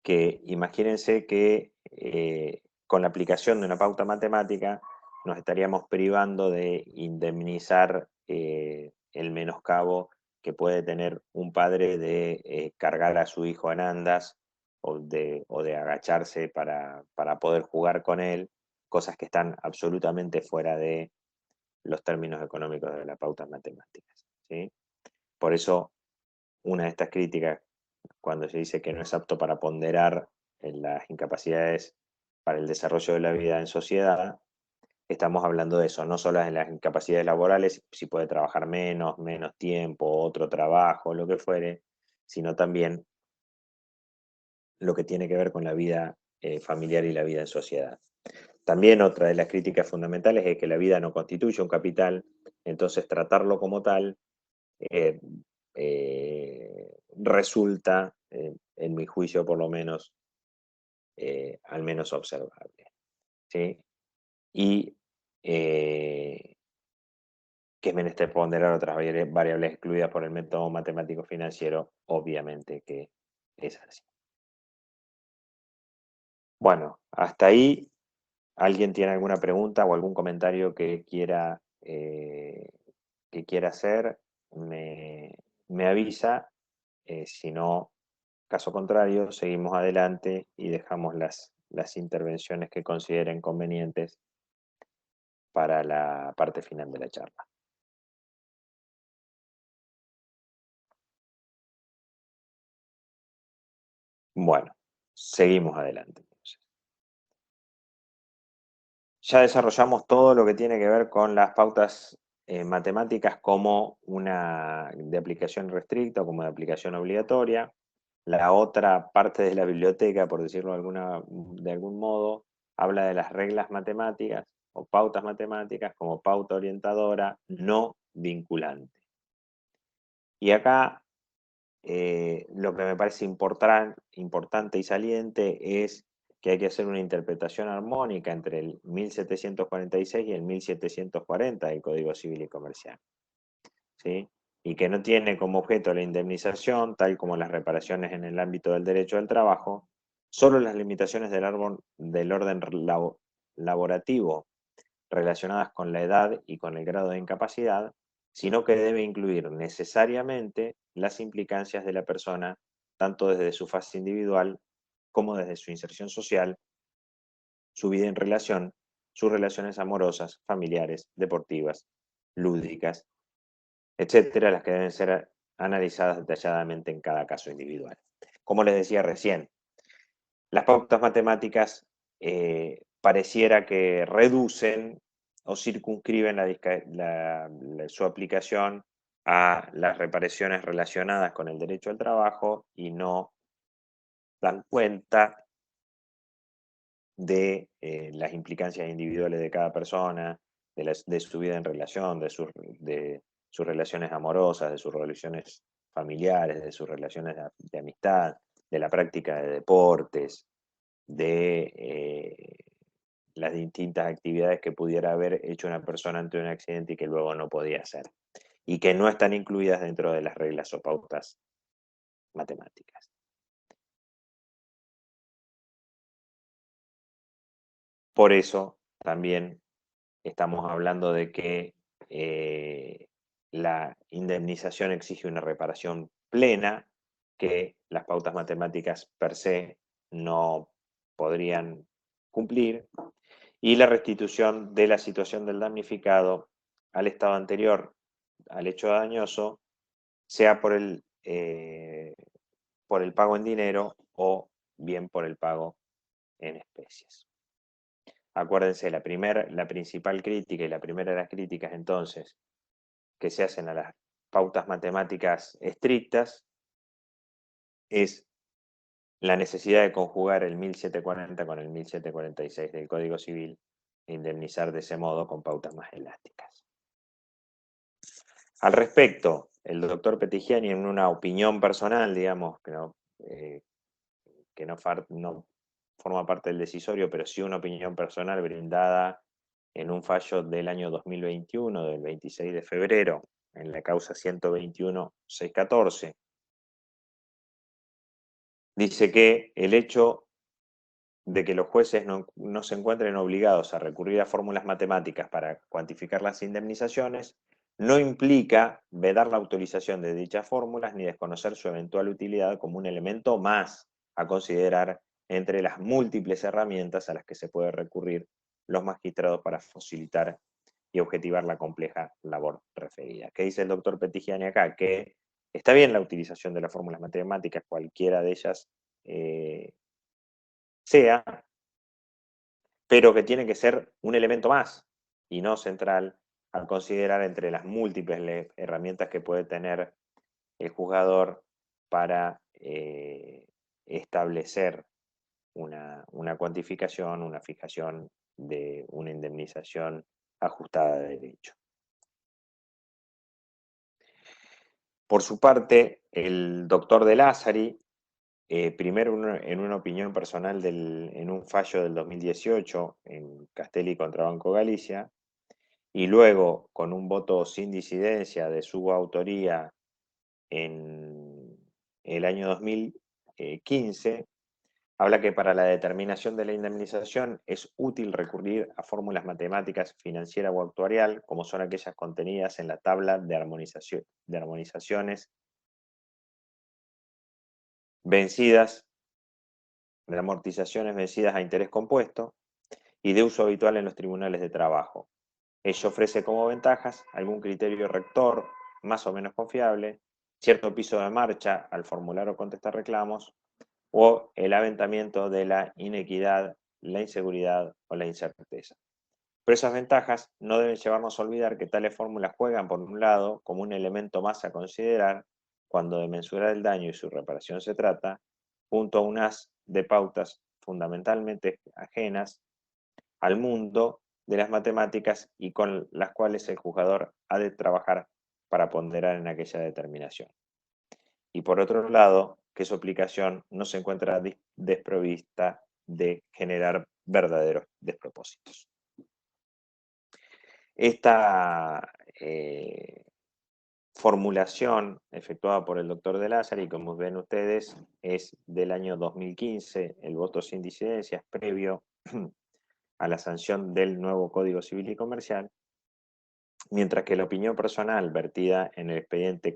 que imagínense que con la aplicación de una pauta matemática nos estaríamos privando de indemnizar el menoscabo que puede tener un padre de cargar a su hijo en andas o de agacharse para poder jugar con él, cosas que están absolutamente fuera de los términos económicos de las pautas matemáticas, ¿sí? Por eso, una de estas críticas, cuando se dice que no es apto para ponderar en las incapacidades para el desarrollo de la vida en sociedad, estamos hablando de eso, no solo en las incapacidades laborales, si puede trabajar menos tiempo, otro trabajo, lo que fuere, sino también lo que tiene que ver con la vida familiar y la vida en sociedad. También otra de las críticas fundamentales es que la vida no constituye un capital, entonces tratarlo como tal eh, resulta, en mi juicio por lo menos, al menos observable, ¿sí? Y que es menester ponderar otras variables excluidas por el método matemático financiero, obviamente que es así. Bueno, hasta ahí. ¿Alguien tiene alguna pregunta o algún comentario que quiera hacer? Me avisa. Si no, caso contrario, seguimos adelante y dejamos las intervenciones que consideren convenientes para la parte final de la charla. Bueno, seguimos adelante. Entonces. Ya desarrollamos todo lo que tiene que ver con las pautas matemáticas como una de aplicación restricta o como de aplicación obligatoria. La otra parte de la biblioteca, por decirlo de algún modo, habla de las reglas matemáticas o pautas matemáticas como pauta orientadora no vinculante. Y acá lo que me parece importante y saliente es que hay que hacer una interpretación armónica entre el 1746 y el 1740 del Código Civil y Comercial, ¿sí? Y que no tiene como objeto la indemnización, tal como las reparaciones en el ámbito del derecho del trabajo, solo las limitaciones del orden laborativo relacionadas con la edad y con el grado de incapacidad, sino que debe incluir necesariamente las implicancias de la persona, tanto desde su fase individual como desde su inserción social, su vida en relación, sus relaciones amorosas, familiares, deportivas, lúdicas, etcétera, las que deben ser analizadas detalladamente en cada caso individual. Como les decía recién, las pautas matemáticas pareciera que reducen o circunscriben su aplicación a las reparaciones relacionadas con el derecho al trabajo y no dan cuenta de las implicancias individuales de cada persona, de su vida en relación, de sus relaciones amorosas, de sus relaciones familiares, de sus relaciones de amistad, de la práctica de deportes, de las distintas actividades que pudiera haber hecho una persona ante un accidente y que luego no podía hacer, y que no están incluidas dentro de las reglas o pautas matemáticas. Por eso también estamos hablando de que la indemnización exige una reparación plena, que las pautas matemáticas per se no podrían cumplir, y la restitución de la situación del damnificado al estado anterior al hecho dañoso, sea por el pago en dinero o bien por el pago en especies. Acuérdense, la principal crítica y la primera de las críticas entonces que se hacen a las pautas matemáticas estrictas es la necesidad de conjugar el 1740 con el 1746 del Código Civil e indemnizar de ese modo con pautas más elásticas. Al respecto, el doctor Petigiani, en una opinión personal, digamos, que no forma parte del decisorio, pero sí una opinión personal brindada en un fallo del año 2021, del 26 de febrero, en la causa 121.614, dice que el hecho de que los jueces no se encuentren obligados a recurrir a fórmulas matemáticas para cuantificar las indemnizaciones no implica vedar la utilización de dichas fórmulas ni desconocer su eventual utilidad como un elemento más a considerar entre las múltiples herramientas a las que se puede recurrir los magistrados para facilitar y objetivar la compleja labor referida. ¿Qué dice el doctor Petigiani acá? Que está bien la utilización de las fórmulas matemáticas, cualquiera de ellas sea, pero que tiene que ser un elemento más y no central al considerar entre las múltiples herramientas que puede tener el juzgador para establecer una cuantificación, una fijación de una indemnización ajustada de derecho. Por su parte, el doctor De Lázari, primero en una opinión personal en un fallo del 2018 en Castelli contra Banco Galicia, y luego con un voto sin disidencia de su autoría en el año 2015, habla que para la determinación de la indemnización es útil recurrir a fórmulas matemáticas financiera o actuarial, como son aquellas contenidas en la tabla de armonizaciones vencidas, de amortizaciones vencidas a interés compuesto y de uso habitual en los tribunales de trabajo. Ello ofrece como ventajas algún criterio rector más o menos confiable, cierto piso de marcha al formular o contestar reclamos, o el aventamiento de la inequidad, la inseguridad o la incerteza. Pero esas ventajas no deben llevarnos a olvidar que tales fórmulas juegan, por un lado, como un elemento más a considerar cuando de mensurar el daño y su reparación se trata, junto a un haz de pautas fundamentalmente ajenas al mundo de las matemáticas y con las cuales el juzgador ha de trabajar para ponderar en aquella determinación. Y por otro lado, que su aplicación no se encuentra desprovista de generar verdaderos despropósitos. Esta formulación efectuada por el doctor De Lázari, como ven ustedes, es del año 2015, el voto sin disidencias previo a la sanción del nuevo Código Civil y Comercial, mientras que la opinión personal vertida en el expediente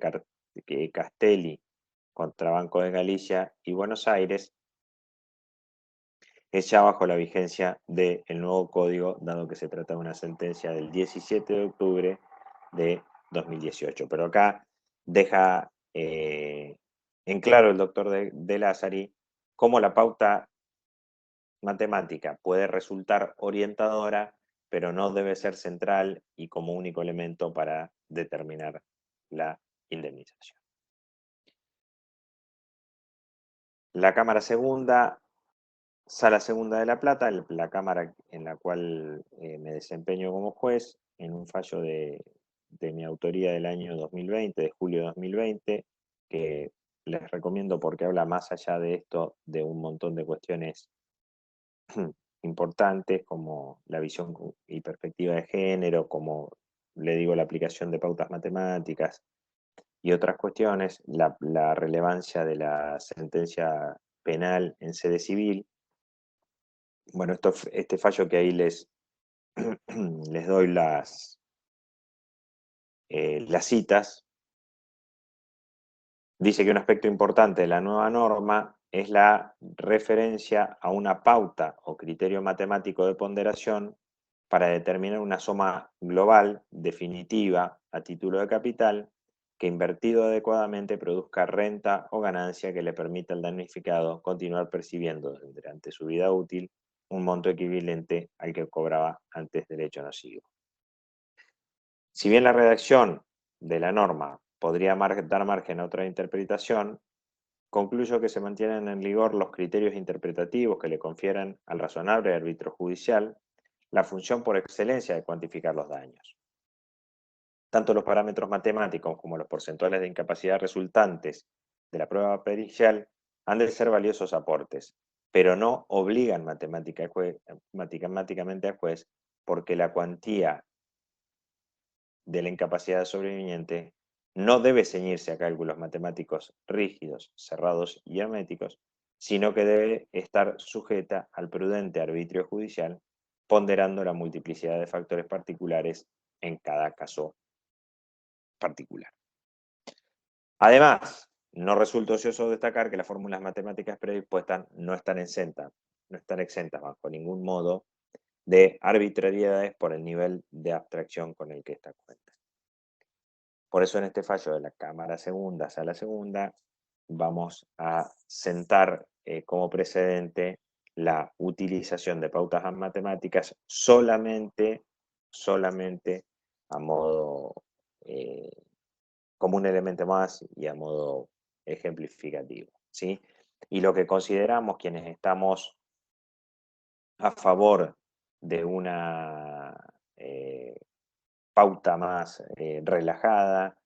Castelli contra Banco de Galicia y Buenos Aires es ya bajo la vigencia del nuevo código, dado que se trata de una sentencia del 17 de octubre de 2018. Pero acá deja en claro el doctor De Lázari cómo la pauta matemática puede resultar orientadora, pero no debe ser central y como único elemento para determinar la indemnización. La Cámara Segunda, Sala Segunda de La Plata, la Cámara en la cual me desempeño como juez, en un fallo de mi autoría del año 2020, de julio de 2020, que les recomiendo porque habla más allá de esto de un montón de cuestiones importantes como la visión y perspectiva de género, como le digo, la aplicación de pautas matemáticas y otras cuestiones, la relevancia de la sentencia penal en sede civil Bueno, este fallo que ahí les doy las citas, dice que un aspecto importante de la nueva norma es la referencia a una pauta o criterio matemático de ponderación para determinar una suma global definitiva a título de capital que invertido adecuadamente produzca renta o ganancia que le permita al damnificado continuar percibiendo durante su vida útil un monto equivalente al que cobraba antes del hecho nocivo. Si bien la redacción de la norma podría dar margen a otra interpretación, concluyo que se mantienen en vigor los criterios interpretativos que le confieren al razonable árbitro judicial la función por excelencia de cuantificar los daños. Tanto los parámetros matemáticos como los porcentuales de incapacidad resultantes de la prueba pericial han de ser valiosos aportes, pero no obligan matemáticamente al juez porque la cuantía de la incapacidad sobreviviente no debe ceñirse a cálculos matemáticos rígidos, cerrados y herméticos, sino que debe estar sujeta al prudente arbitrio judicial, ponderando la multiplicidad de factores particulares en cada caso particular. Además, no resulta ocioso destacar que las fórmulas matemáticas predispuestas no están exentas bajo ningún modo de arbitrariedades por el nivel de abstracción con el que esta cuenta. Por eso en este fallo de la Cámara Segunda, Sala Segunda, vamos a sentar como precedente la utilización de pautas matemáticas solamente a modo, como un elemento más y a modo ejemplificativo, ¿sí? Y lo que consideramos quienes estamos a favor de una pauta más relajada,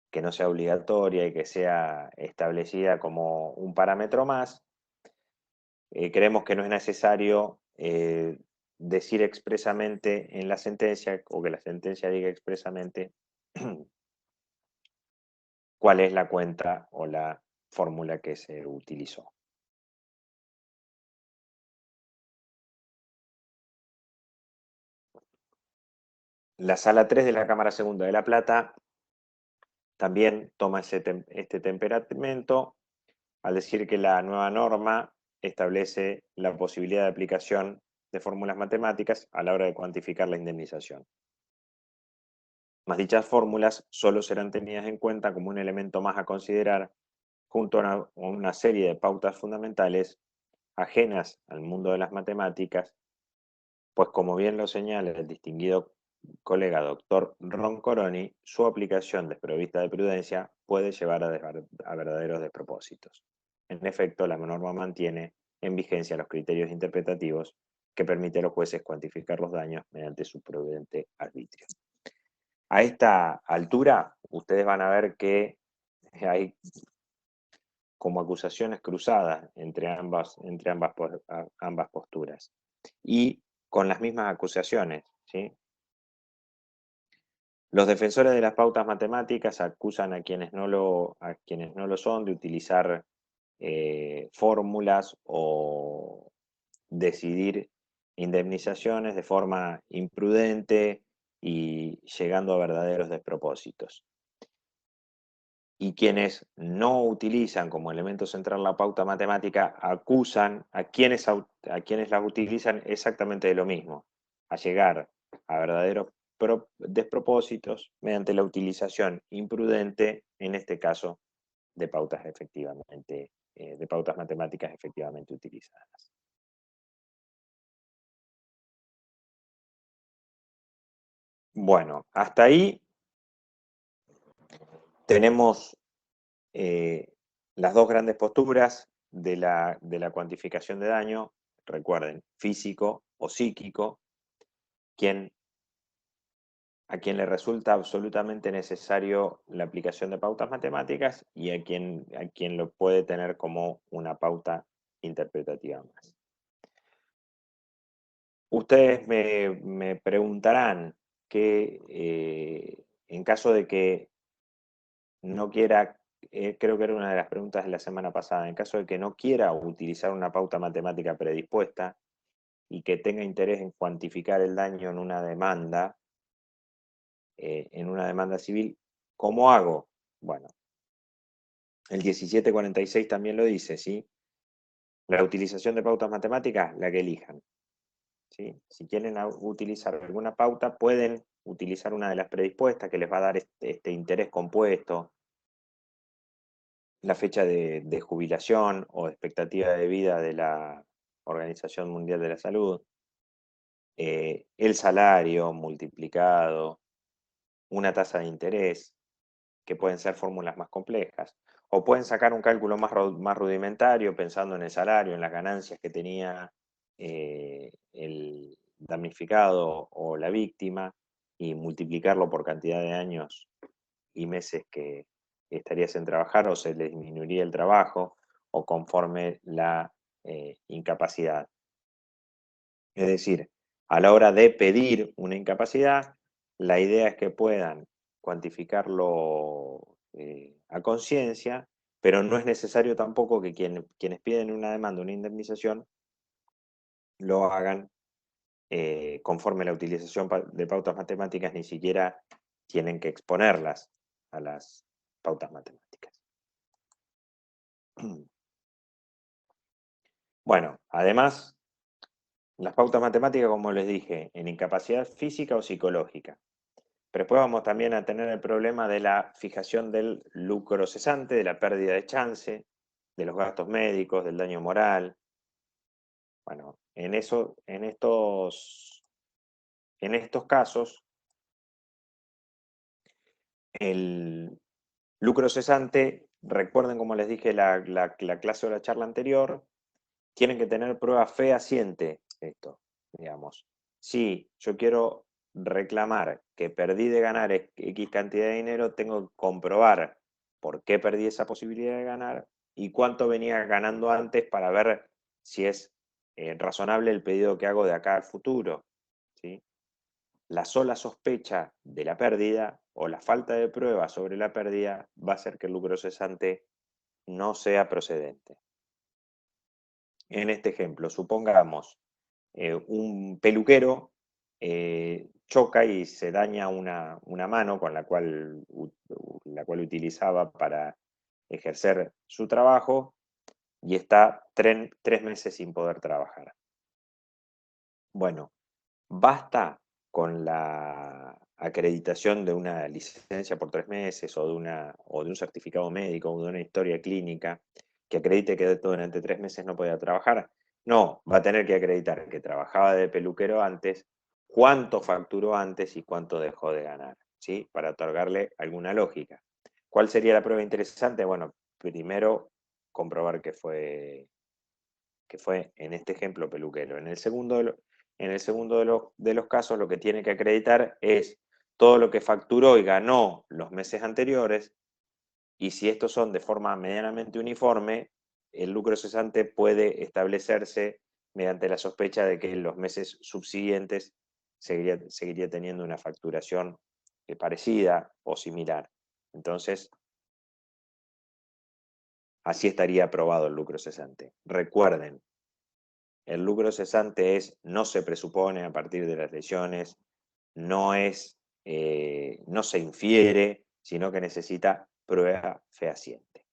que no sea obligatoria y que sea establecida como un parámetro más, creemos que no es necesario decir expresamente en la sentencia o que la sentencia diga expresamente cuál es la cuenta o la fórmula que se utilizó. La Sala 3 de la Cámara Segunda de La Plata también toma este temperamento al decir que la nueva norma establece la posibilidad de aplicación de fórmulas matemáticas a la hora de cuantificar la indemnización. Mas dichas fórmulas solo serán tenidas en cuenta como un elemento más a considerar junto a una serie de pautas fundamentales ajenas al mundo de las matemáticas, pues como bien lo señala el distinguido colega doctor Roncoroni, su aplicación desprovista de prudencia puede llevar a verdaderos despropósitos. En efecto, la norma mantiene en vigencia los criterios interpretativos que permiten a los jueces cuantificar los daños mediante su prudente arbitrio. A esta altura, ustedes van a ver que hay como acusaciones cruzadas entre ambas posturas y con las mismas acusaciones, ¿sí? Los defensores de las pautas matemáticas acusan a quienes no lo son de utilizar fórmulas o decidir indemnizaciones de forma imprudente y llegando a verdaderos despropósitos. Y quienes no utilizan como elemento central la pauta matemática acusan a quienes las utilizan exactamente de lo mismo, a llegar a verdaderos despropósitos mediante la utilización imprudente, en este caso, de pautas matemáticas efectivamente utilizadas. Bueno, hasta ahí tenemos las dos grandes posturas de la cuantificación de daño. Recuerden, físico o psíquico, a quien le resulta absolutamente necesario la aplicación de pautas matemáticas y a quien lo puede tener como una pauta interpretativa más. Ustedes me preguntarán que en caso de que no quiera, creo que era una de las preguntas de la semana pasada, en caso de que no quiera utilizar una pauta matemática predispuesta, y que tenga interés en cuantificar el daño en una demanda civil, ¿cómo hago? Bueno, el 1746 también lo dice, ¿sí? La utilización de pautas matemáticas, la que elijan, ¿sí? Si quieren utilizar alguna pauta, pueden utilizar una de las predispuestas que les va a dar este interés compuesto, la fecha de jubilación o expectativa de vida de la Organización Mundial de la Salud, el salario multiplicado, una tasa de interés, que pueden ser fórmulas más complejas, o pueden sacar un cálculo más rudimentario pensando en el salario, en las ganancias que tenía el damnificado o la víctima y multiplicarlo por cantidad de años y meses que estarías en trabajar o se le disminuiría el trabajo o conforme la incapacidad. Es decir, a la hora de pedir una incapacidad, la idea es que puedan cuantificarlo a conciencia, pero no es necesario tampoco que quienes piden una demanda, una indemnización, lo hagan conforme la utilización de pautas matemáticas, ni siquiera tienen que exponerlas a las pautas matemáticas. Bueno, además, las pautas matemáticas, como les dije, en incapacidad física o psicológica. Pero después vamos también a tener el problema de la fijación del lucro cesante, de la pérdida de chance, de los gastos médicos, del daño moral. Bueno, en estos casos, el lucro cesante, recuerden como les dije la clase o la charla anterior, tienen que tener prueba fehaciente esto, digamos. Si yo quiero reclamar que perdí de ganar X cantidad de dinero, tengo que comprobar por qué perdí esa posibilidad de ganar y cuánto venía ganando antes para ver si es razonable el pedido que hago de acá al futuro, ¿sí? La sola sospecha de la pérdida o la falta de prueba sobre la pérdida va a hacer que el lucro cesante no sea procedente. En este ejemplo, supongamos un peluquero choca y se daña una mano con la cual utilizaba para ejercer su trabajo y está 3 meses sin poder trabajar. Bueno, basta con la acreditación de una licencia por 3 meses o de un certificado médico o de una historia clínica que acredite que durante 3 meses no podía trabajar. No, va a tener que acreditar que trabajaba de peluquero antes, cuánto facturó antes y cuánto dejó de ganar, ¿sí? Para otorgarle alguna lógica. ¿Cuál sería la prueba interesante? Bueno, primero comprobar que fue en este ejemplo peluquero. En el segundo de los casos, lo que tiene que acreditar es todo lo que facturó y ganó los meses anteriores, y si estos son de forma medianamente uniforme, el lucro cesante puede establecerse mediante la sospecha de que en los meses subsiguientes seguiría teniendo una facturación parecida o similar. Entonces, así estaría aprobado el lucro cesante. Recuerden, el lucro cesante no se presupone a partir de las lesiones, no se infiere, sino que necesita prueba fehaciente.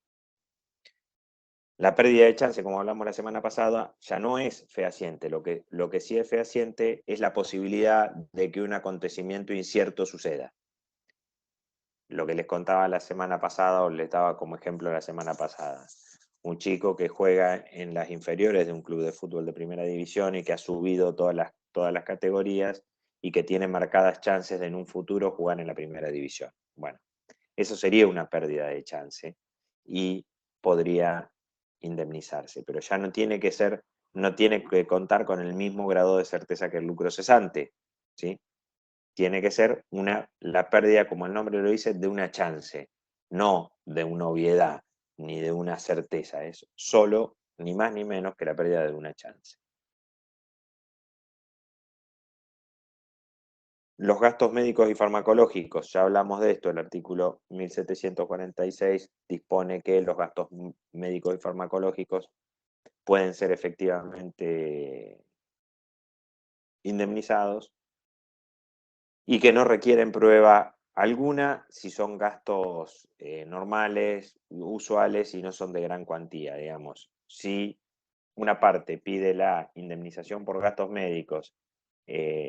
La pérdida de chance, como hablamos la semana pasada, ya no es fehaciente. Lo que sí es fehaciente es la posibilidad de que un acontecimiento incierto suceda. Lo que les contaba la semana pasada, o les daba como ejemplo la semana pasada. Un chico que juega en las inferiores de un club de fútbol de primera división y que ha subido todas las categorías y que tiene marcadas chances de en un futuro jugar en la primera división. Bueno, eso sería una pérdida de chance y podría indemnizarse, pero ya no tiene que contar con el mismo grado de certeza que el lucro cesante, ¿sí? Tiene que ser la pérdida, como el nombre lo dice, de una chance, no de una obviedad ni de una certeza, es solo, ni más ni menos que la pérdida de una chance. Los gastos médicos y farmacológicos, ya hablamos de esto, el artículo 1746 dispone que los gastos médicos y farmacológicos pueden ser efectivamente indemnizados y que no requieren prueba alguna si son gastos normales, usuales y no son de gran cuantía, digamos. Si una parte pide la indemnización por gastos médicos,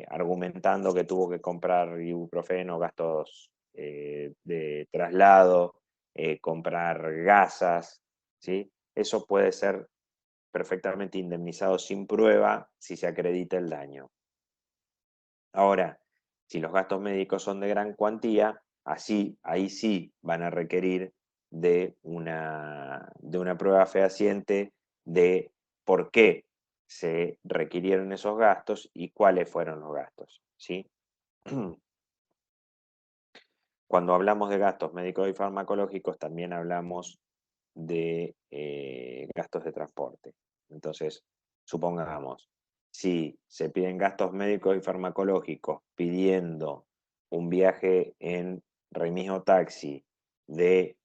argumentando que tuvo que comprar ibuprofeno, gastos de traslado, comprar gasas, ¿sí? Eso puede ser perfectamente indemnizado sin prueba si se acredita el daño. Ahora, si los gastos médicos son de gran cuantía, ahí sí van a requerir de una prueba fehaciente de por qué se requirieron esos gastos y cuáles fueron los gastos, ¿sí? Cuando hablamos de gastos médicos y farmacológicos, también hablamos de gastos de transporte. Entonces, supongamos, si se piden gastos médicos y farmacológicos pidiendo un viaje en remis o taxi de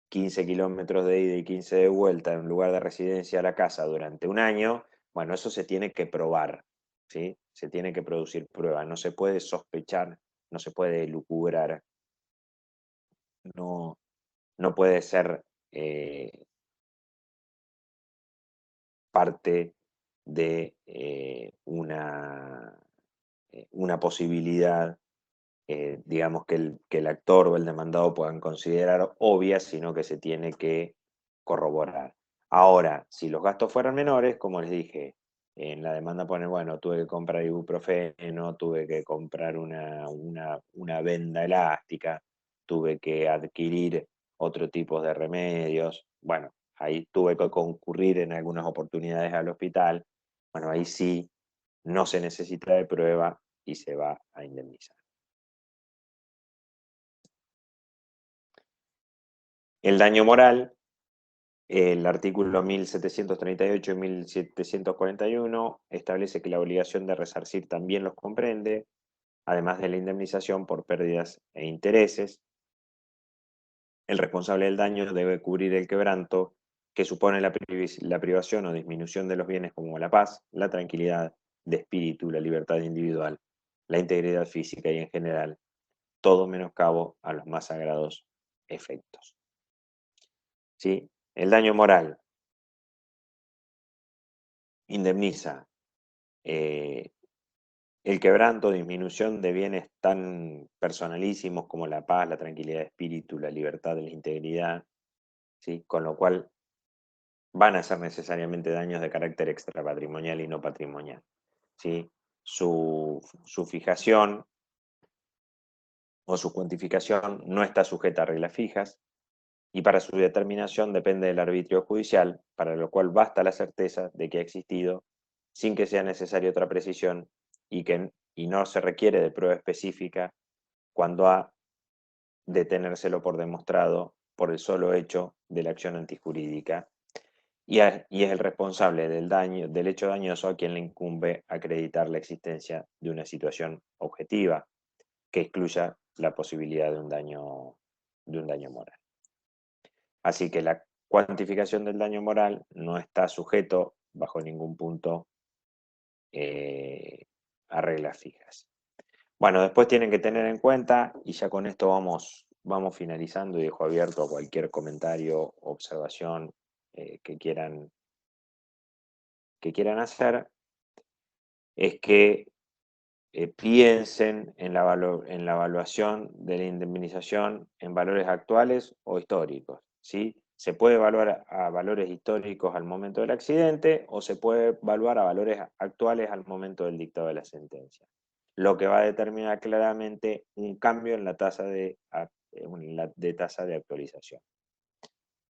15 kilómetros de ida y 15 de vuelta en un lugar de residencia a la casa durante un año, bueno, eso se tiene que probar, ¿sí? Se tiene que producir prueba, no se puede sospechar, no se puede lucubrar, no, no puede ser parte de una posibilidad, digamos, que el actor o el demandado puedan considerar obvia, sino que se tiene que corroborar. Ahora, si los gastos fueran menores, como les dije, en la demanda pone, bueno, tuve que comprar ibuprofeno, tuve que comprar una venda elástica, tuve que adquirir otro tipo de remedios, bueno, ahí tuve que concurrir en algunas oportunidades al hospital, bueno, ahí sí no se necesita de prueba y se va a indemnizar. El daño moral, el artículo 1738 y 1741 establece que la obligación de resarcir también los comprende, además de la indemnización por pérdidas e intereses. El responsable del daño debe cubrir el quebranto que supone la privación o disminución de los bienes como la paz, la tranquilidad de espíritu, la libertad individual, la integridad física y en general todo menoscabo a los más sagrados efectos. ¿Sí? El daño moral indemniza el quebranto, disminución de bienes tan personalísimos como la paz, la tranquilidad de espíritu, la libertad, la integridad, ¿sí? Con lo cual van a ser necesariamente daños de carácter extrapatrimonial y no patrimonial, ¿sí? Su fijación o su cuantificación no está sujeta a reglas fijas y para su determinación depende del arbitrio judicial, para lo cual basta la certeza de que ha existido sin que sea necesaria otra precisión y no se requiere de prueba específica cuando ha de tenérselo por demostrado por el solo hecho de la acción antijurídica y es el responsable del hecho dañoso a quien le incumbe acreditar la existencia de una situación objetiva que excluya la posibilidad de un daño moral. Así que la cuantificación del daño moral no está sujeto bajo ningún punto a reglas fijas. Bueno, después tienen que tener en cuenta, y ya con esto vamos finalizando y dejo abierto a cualquier comentario o observación que quieran hacer, es que piensen en la evaluación de la indemnización en valores actuales o históricos, ¿sí? Se puede evaluar a valores históricos al momento del accidente o se puede evaluar a valores actuales al momento del dictado de la sentencia, lo que va a determinar claramente un cambio en la tasa de tasa de actualización.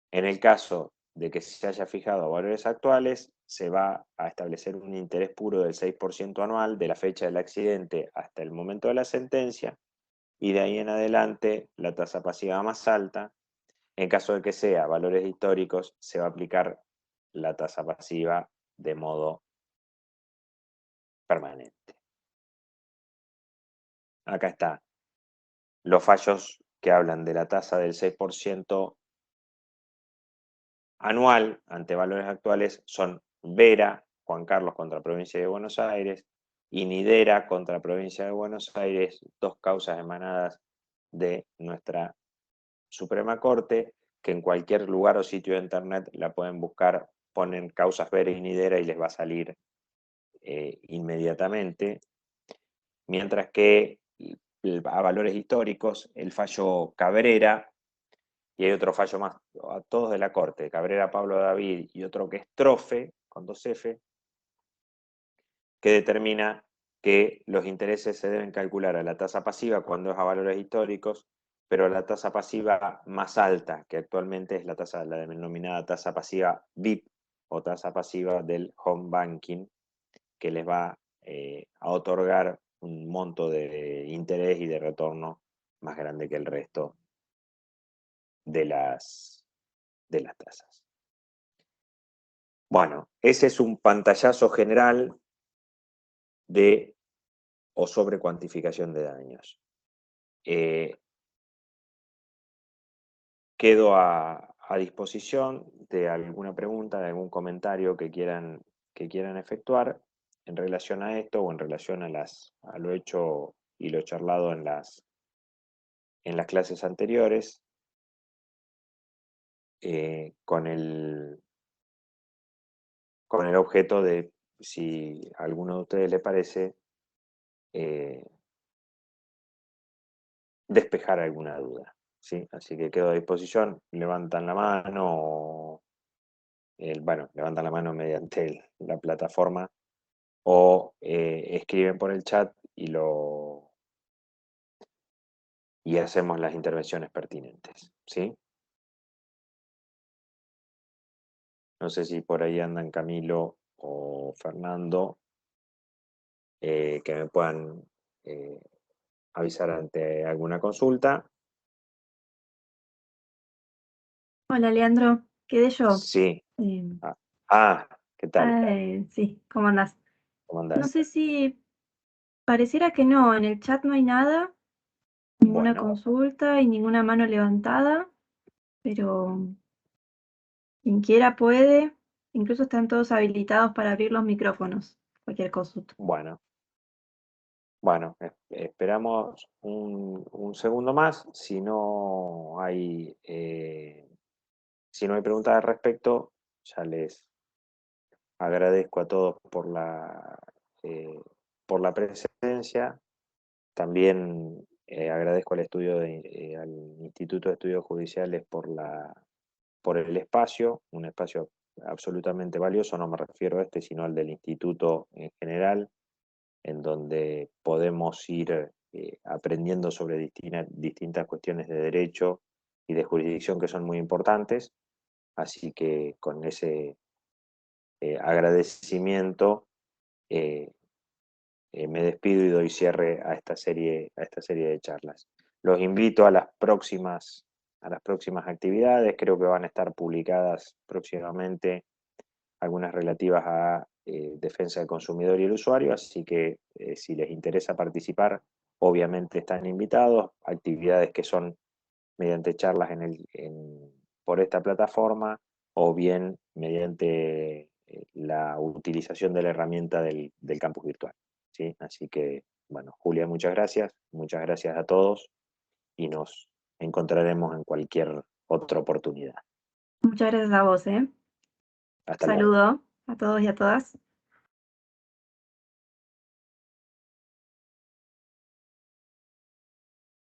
En el caso de que se haya fijado valores actuales, se va a establecer un interés puro del 6% anual de la fecha del accidente hasta el momento de la sentencia y de ahí en adelante la tasa pasiva más alta. En caso de que sea valores históricos, se va a aplicar la tasa pasiva de modo permanente. Acá está. Los fallos que hablan de la tasa del 6% anual ante valores actuales son Vera, Juan Carlos contra Provincia de Buenos Aires, Inidera contra Provincia de Buenos Aires, 2 causas emanadas de nuestra Suprema Corte, que en cualquier lugar o sitio de internet la pueden buscar, ponen causas Vera y Nidera y les va a salir inmediatamente, mientras que a valores históricos, el fallo Cabrera, y hay otro fallo más, a todos de la Corte, Cabrera Pablo David, y otro que es Trofe, con 2F, que determina que los intereses se deben calcular a la tasa pasiva cuando es a valores históricos, pero la tasa pasiva más alta, que actualmente es la denominada tasa pasiva VIP o tasa pasiva del home banking, que les va a otorgar un monto de interés y de retorno más grande que el resto de las tasas. Bueno, ese es un pantallazo general de o sobre cuantificación de daños. Quedo a disposición de alguna pregunta, de algún comentario que quieran efectuar en relación a esto o en relación a lo hecho y lo charlado en las clases anteriores, con el objeto de, si a alguno de ustedes le parece, despejar alguna duda, ¿sí? Así que quedo a disposición, levantan la mano, levantan la mano mediante la plataforma o escriben por el chat y hacemos las intervenciones pertinentes, ¿sí? No sé si por ahí andan Camilo o Fernando, que me puedan avisar ante alguna consulta.
Hola, Leandro, quedé yo.
Sí.
Eh,
¿Qué tal?
sí, ¿cómo andás?
¿Cómo
No
andás?
sé si pareciera que no, en el chat no hay nada, ninguna
Bueno,
consulta y ninguna mano levantada, pero quien quiera puede, incluso están todos habilitados para abrir los micrófonos, cualquier consulta.
bueno, esperamos un segundo más. Si no hay preguntas al respecto, ya les agradezco a todos por la presencia. También agradezco al al Instituto de Estudios Judiciales por el espacio, un espacio absolutamente valioso, no me refiero a este, sino al del instituto en general, en donde podemos ir aprendiendo sobre distintas cuestiones de derecho y de jurisdicción que son muy importantes. Así que con ese agradecimiento me despido y doy cierre a esta serie de charlas. Los invito a las próximas actividades, creo que van a estar publicadas próximamente algunas relativas a defensa del consumidor y el usuario, así que si les interesa participar, obviamente están invitados, actividades que son mediante charlas por esta plataforma o bien mediante la utilización de la herramienta del campus virtual, ¿sí? Así que, bueno, Julia, muchas gracias a todos y nos encontraremos en cualquier otra oportunidad.
Muchas gracias a vos, ¿eh?
Hasta luego.
Saludo a todos y a todas.